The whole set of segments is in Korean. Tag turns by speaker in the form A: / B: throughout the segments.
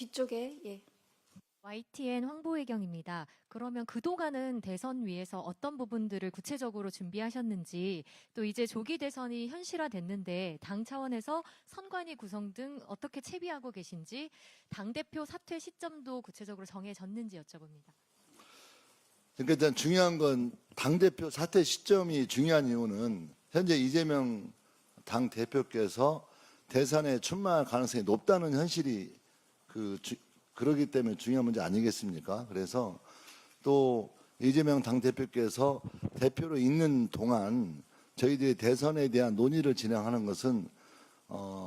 A: 뒤쪽에 예.
B: YTN 황보혜경입니다. 그러면 그동안은 대선 위에서 어떤 부분들을 구체적으로 준비하셨는지, 또 이제 조기 대선이 현실화됐는데 당 차원에서 선관위 구성 등 어떻게 채비하고 계신지, 당대표 사퇴 시점도 구체적으로 정해졌는지 여쭤봅니다.
C: 그러니까 일단 중요한 건 당대표 사퇴 시점이 중요한 이유는 현재 이재명 당대표께서 대선에 출마할 가능성이 높다는 현실이 그러기 때문에 중요한 문제 아니겠습니까? 그래서 또 이재명 당대표께서 대표로 있는 동안 저희들이 대선에 대한 논의를 진행하는 것은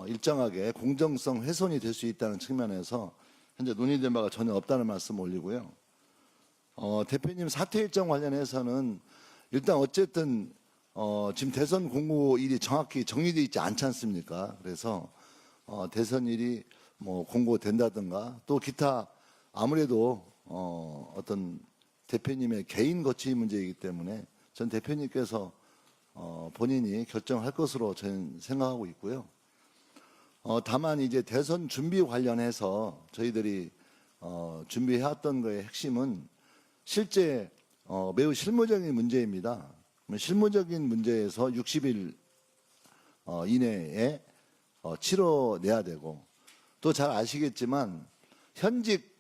C: 일정하게 공정성 훼손이 될 수 있다는 측면에서 현재 논의된 바가 전혀 없다는 말씀 올리고요. 대표님 사퇴 일정 관련해서는 일단 어쨌든 지금 대선 공고일이 정확히 정리되어 있지 않지 않습니까? 그래서 대선일이 뭐 공고된다든가 또 기타 아무래도 어떤 대표님의 개인 거취 문제이기 때문에 전 대표님께서 본인이 결정할 것으로 저는 생각하고 있고요. 다만 이제 대선 준비 관련해서 저희들이 준비해왔던 거의 핵심은 실제 매우 실무적인 문제입니다. 실무적인 문제에서 60일 이내에 치러내야 되고 또 잘 아시겠지만 현직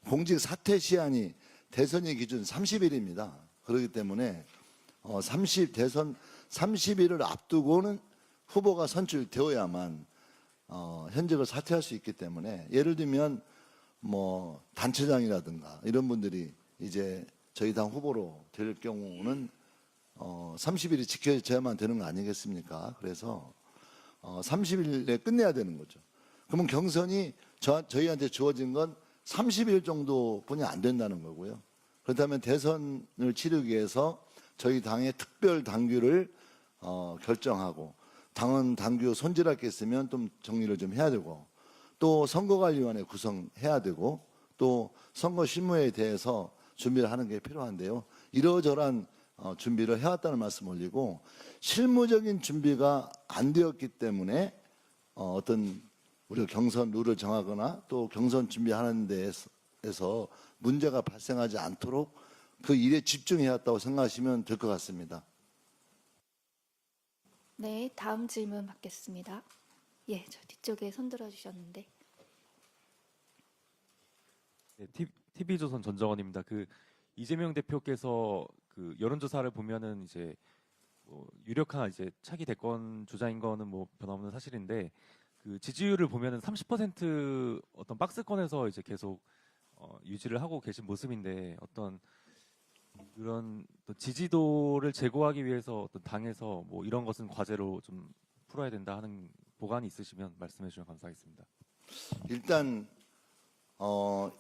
C: 공직 사퇴 시한이 대선의 기준 30일입니다. 그렇기 때문에 대선 30일을 앞두고는 후보가 선출되어야만 현직을 사퇴할 수 있기 때문에 예를 들면 뭐 단체장이라든가 이런 분들이 이제 저희 당 후보로 될 경우는 30일이 지켜져야만 되는 거 아니겠습니까? 그래서 30일에 끝내야 되는 거죠. 그러면 경선이 저희한테 주어진 건 30일 정도뿐이 안 된다는 거고요. 그렇다면 대선을 치르기 위해서 저희 당의 특별 당규를 결정하고 당원 당규 손질할 게 있으면 좀 정리를 좀 해야 되고 또 선거관리위원회 구성해야 되고 또 선거 실무에 대해서 준비를 하는 게 필요한데요. 이러저러한 준비를 해왔다는 말씀 올리고 실무적인 준비가 안 되었기 때문에 어떤 우리가 경선 룰을 정하거나 또 경선 준비하는 데에서 문제가 발생하지 않도록 그 일에 집중해야 했다고 생각하시면 될 것 같습니다.
A: 네, 다음 질문 받겠습니다. 예, 저 뒤쪽에 손 들어 주셨는데.
D: 네, TV조선 전정원입니다. 이재명 대표께서 여론조사를 보면은 이제 유력한 이제 차기 대권 주자인 거는 뭐 변함없는 사실인데 지지율을 보면은 30% 어떤 박스권에서 이제 계속 유지를 하고 계신 모습인데 어떤 그런 또 지지도를 제고하기 위해서 어떤 당에서 뭐 이런 것은 과제로 좀 풀어야 된다 하는 보관이 있으시면 말씀해 주시면 감사하겠습니다.
C: 일단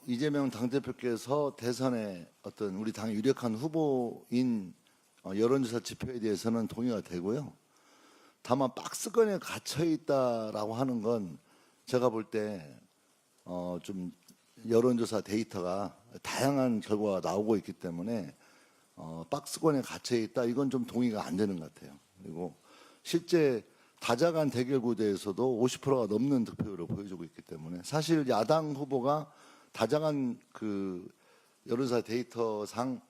C: 이재명 당대표께서 대선에 어떤 우리 당의 유력한 후보인 여론조사 지표에 대해서는 동의가 되고요. 다만 박스권에 갇혀 있다라고 하는 건 제가 볼 때 좀 여론조사 데이터가 다양한 결과가 나오고 있기 때문에 박스권에 갇혀 있다 이건 좀 동의가 안 되는 것 같아요. 그리고 실제 다자간 대결 구도에서도 50%가 넘는 득표율을 보여주고 있기 때문에 사실 야당 후보가 다자간 여론조사 데이터상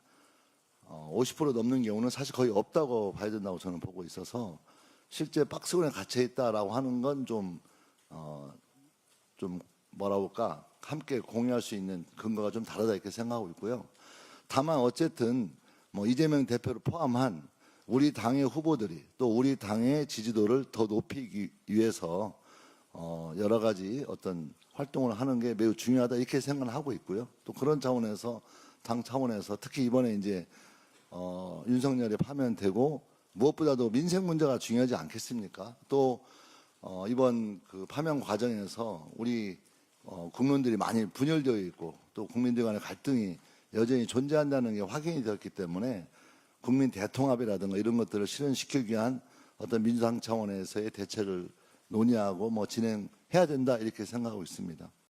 C: 50% 넘는 경우는 사실 거의 없다고 봐야 된다고 저는 보고 있어서 실제 박스권에 갇혀 있다라고 하는 건 좀 뭐라 볼까 함께 공유할 수 있는 근거가 좀 다르다 이렇게 생각하고 있고요. 다만 어쨌든 뭐 이재명 대표를 포함한 우리 당의 후보들이 또 우리 당의 지지도를 더 높이기 위해서 여러 가지 어떤 활동을 하는 게 매우 중요하다 이렇게 생각을 하고 있고요. 또 그런 차원에서 당 차원에서 특히 이번에 이제 윤석열이 파면되고 무엇보다도 민생 문제가 중요하지 않겠습니까? 또 이번 파면 과정에서 우리 국민들이 많이 분열되어 있고 또 국민들 간의 갈등이 여전히 존재한다는 게 확인이 되었기 때문에 국민 대통합이라든가 이런 것들을 실현시키기 위한 어떤 민주당 차원에서의 대책을 논의하고 뭐 진행해야 된다 이렇게 생각하고 있습니다.